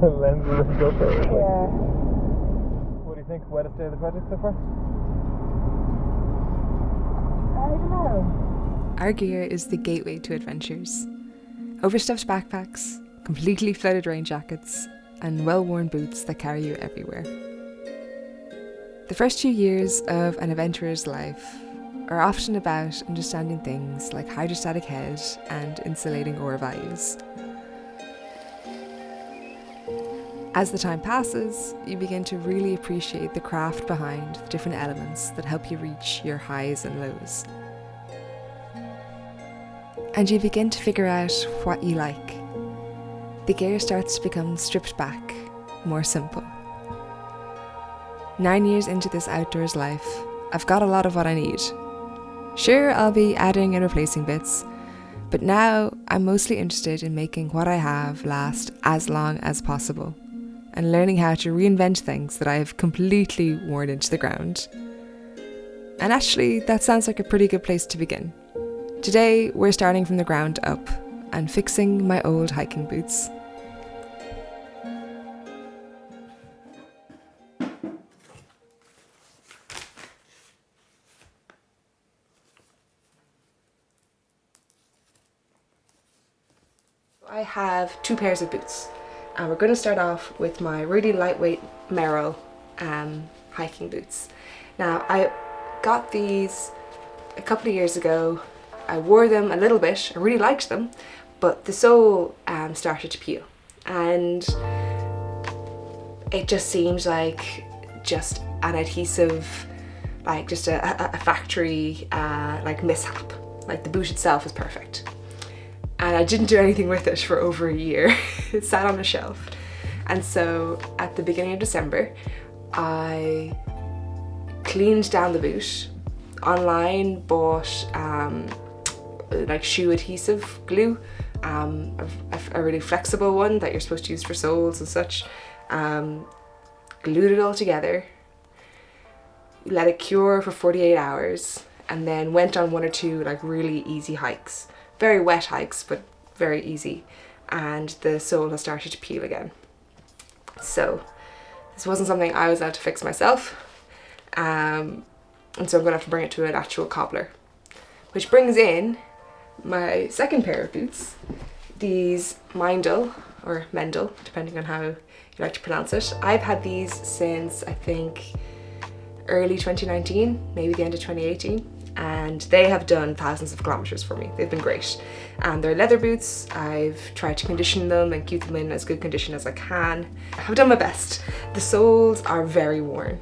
lenses and GoPro. Yeah. What do you think? Wettest day of the project so far? I don't know. Our gear is the gateway to adventures. Overstuffed backpacks, completely flooded rain jackets, and well-worn boots that carry you everywhere. The first few years of an adventurer's life are often about understanding things like hydrostatic head and insulating ore values. As the time passes, you begin to really appreciate the craft behind the different elements that help you reach your highs and lows. And you begin to figure out what you like. The gear starts to become stripped back, more simple. 9 years into this outdoors life, I've got a lot of what I need. Sure, I'll be adding and replacing bits, but now I'm mostly interested in making what I have last as long as possible, and learning how to reinvent things that I have completely worn into the ground. And actually, that sounds like a pretty good place to begin. Today, we're starting from the ground up and fixing my old hiking boots. I have 2 pairs of boots, and we're going to start off with my really lightweight Merrell hiking boots. Now, I got these a couple of years ago. I wore them a little bit, I really liked them, but the sole started to peel, and it just seemed like just an adhesive, like just a factory like mishap. Like the boot itself is perfect. And I didn't do anything with it for over a year. It sat on a shelf. And so at the beginning of December, I cleaned down the boot, online bought like shoe adhesive glue, a really flexible one that you're supposed to use for soles and such, glued it all together, let it cure for 48 hours, and then went on 1 or 2 like really easy hikes. Very wet hikes, but very easy, and the sole has started to peel again. So this wasn't something I was allowed to fix myself, and so I'm going to have to bring it to an actual cobbler, which brings in my second pair of boots, these Mendel, or Mendel, depending on how you like to pronounce it. I've had these since I think early 2019, maybe the end of 2018. And they have done thousands of kilometers for me. They've been great. And they're leather boots. I've tried to condition them and keep them in as good condition as I can. I've done my best. The soles are very worn.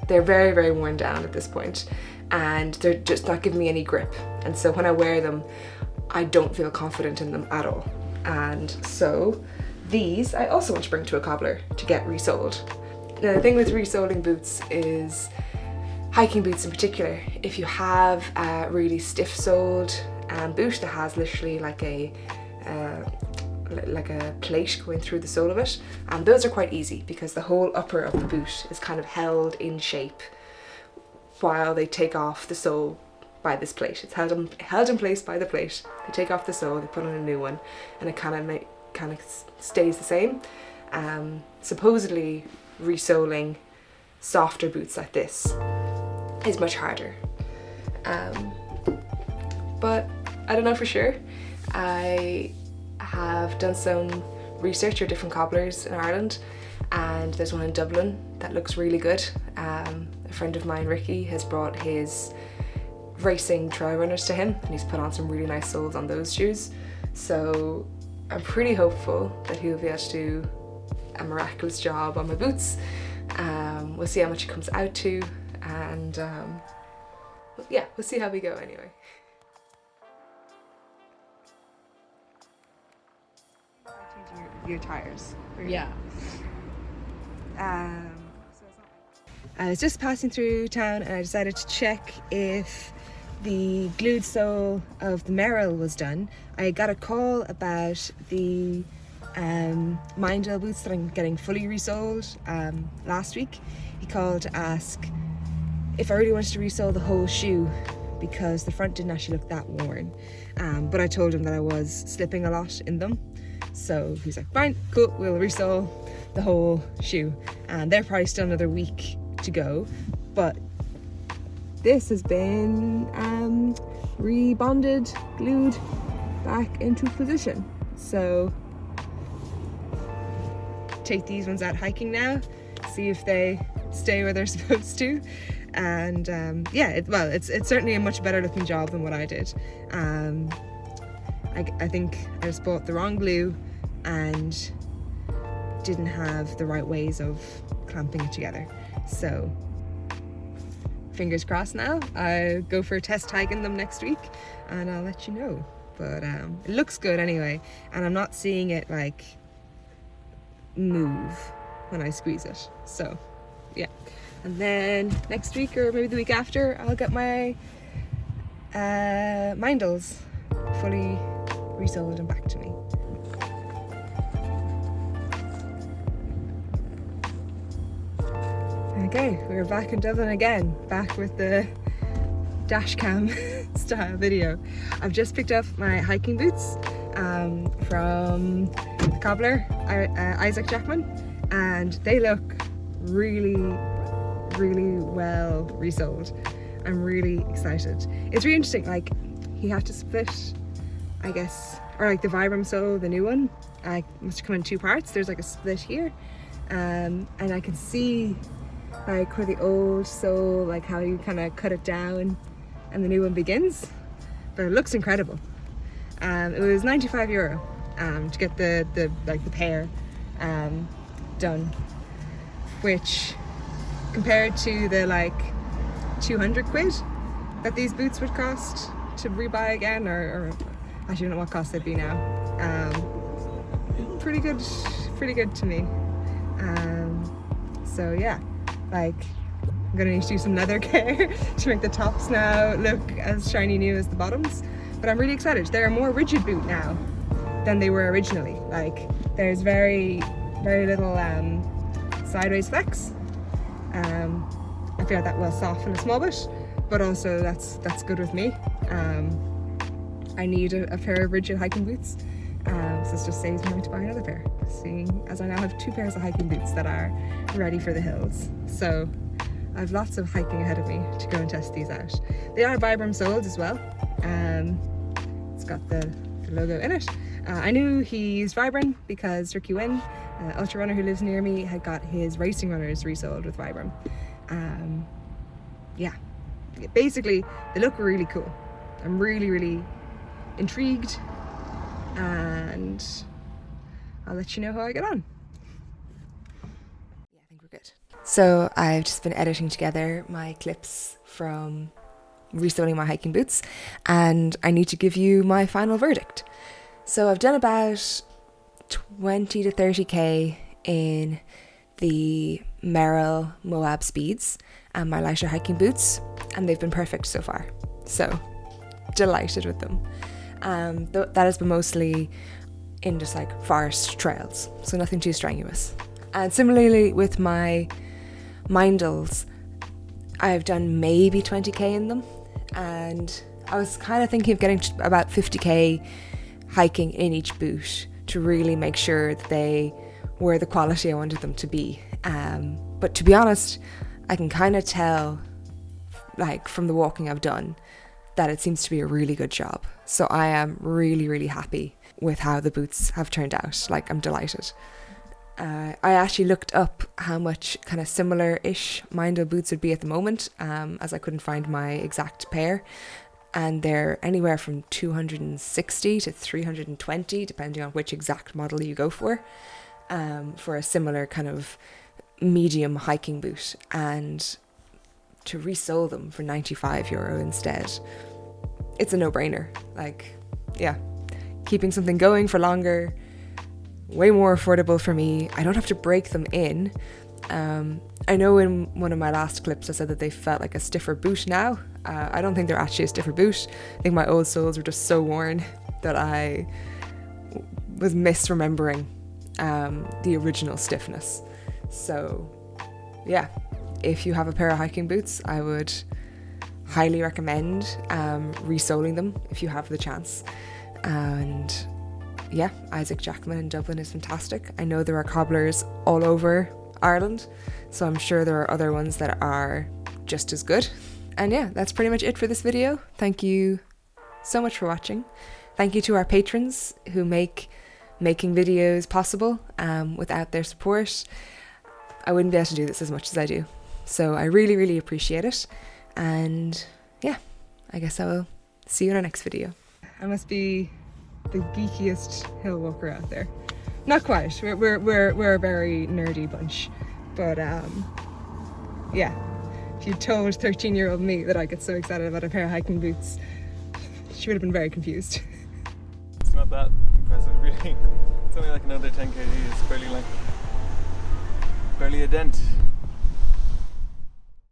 They're very, very worn down at this point, and they're just not giving me any grip. And so when I wear them, I don't feel confident in them at all. And so these I also want to bring to a cobbler to get resoled. Now the thing with resoling boots is, hiking boots in particular, if you have a really stiff-soled boot that has literally like a plate going through the sole of it, those are quite easy because the whole upper of the boot is kind of held in shape while they take off the sole by this plate. It's held in place by the plate. They take off the sole, they put on a new one, and it kind of stays the same. Supposedly, resoling softer boots like this is much harder, but I don't know for sure. I have done some research of different cobblers in Ireland, and there's one in Dublin that looks really good. A friend of mine, Ricky, has brought his racing trail runners to him, and he's put on some really nice soles on those shoes, so I'm pretty hopeful that he'll be able to do a miraculous job on my boots. We'll see how much it comes out to, and yeah, we'll see how we go anyway. Your tires. Yeah. I was just passing through town and I decided to check if the glued sole of the Merrell was done. I got a call about the Mendel boots that I'm getting fully resoled last week. He called to ask if I really wanted to resole the whole shoe because the front didn't actually look that worn, but I told him that I was slipping a lot in them, So he's like, fine, cool, we'll resole the whole shoe. And they're probably still another week to go, but this has been rebonded, glued back into position. So take these ones out hiking now, see if they stay where they're supposed to. And yeah, it's certainly a much better looking job than what I did. I think I just bought the wrong glue and didn't have the right ways of clamping it together. So fingers crossed now. I'll go for a test hike in them next week and I'll let you know. But it looks good anyway, and I'm not seeing it like move when I squeeze it. So yeah. And then next week or maybe the week after, I'll get my Mindles fully resoled and back to me. Okay, we're back in Dublin again, back with the dash cam style video. I've just picked up my hiking boots from the cobbler, Isaac Jackman, and they look really well resoled. I'm really excited. It's really interesting, like he had to split, I guess, or like the Vibram sole, the new one, must come in two parts. There's like a split here, and I can see like where the old sole, like how you kind of cut it down and the new one begins, but it looks incredible. It was €95 to get the pair done, which compared to the like 200 quid that these boots would cost to rebuy again, or I don't know what cost they'd be now. Pretty good to me. So yeah, like I'm gonna need to do some leather care to make the tops now look as shiny new as the bottoms, but I'm really excited. They're a more rigid boot now than they were originally. Like there's very little sideways flex. I feel like that will soften a small bit, but also that's good with me. I need a pair of rigid hiking boots, so this just saves me having to buy another pair, seeing as I now have two pairs of hiking boots that are ready for the hills. So I have lots of hiking ahead of me to go and test these out. They are Vibram soles as well. It's got the logo in it. I knew he used Vibram because Ricky Wynn, ultra runner who lives near me, had got his racing runners resoled with Vibram. Yeah, basically they look really cool. I'm really intrigued, and I'll let you know how I get on. Yeah, I think we're good. So I've just been editing together my clips from restoling my hiking boots, and I need to give you my final verdict. So I've done about 20 to 30k in the Merrell Moab Speeds and my lighter hiking boots, and they've been perfect so far. So delighted with them. That has been mostly in just like forest trails, so nothing too strenuous. And similarly with my Mindles, I've done maybe 20k in them, and I was kind of thinking of getting to about 50k hiking in each boot to really make sure that they were the quality I wanted them to be. But to be honest, I can kind of tell, like from the walking I've done, that it seems to be a really good job. So I am really happy with how the boots have turned out. Like, I'm delighted. I actually looked up how much kind of similar-ish Mindle boots would be at the moment, as I couldn't find my exact pair. And they're anywhere from 260 to 320, depending on which exact model you go for a similar kind of medium hiking boot. And to resole them for €95 instead, it's a no-brainer. Like, yeah, keeping something going for longer, way more affordable for me. I don't have to break them in. I know in one of my last clips I said that they felt like a stiffer boot now. I don't think they're actually a stiffer boot. I think my old soles were just so worn that I was misremembering the original stiffness. So yeah, if you have a pair of hiking boots, I would highly recommend resoling them if you have the chance. And yeah, Isaac Jackman in Dublin is fantastic. I know there are cobblers all over Ireland, so I'm sure there are other ones that are just as good. And yeah, that's pretty much it for this video. Thank you so much for watching. Thank you to our patrons who make making videos possible. Without their support, I wouldn't be able to do this as much as I do. So I really, really appreciate it. And yeah, I guess I will see you in our next video. I must be the geekiest hill walker out there. Not quite. We're a very nerdy bunch, but yeah. If you told 13-year-old me that I get so excited about a pair of hiking boots, she would have been very confused. It's not that impressive, really. It's only like another 10 kg. It's barely a dent.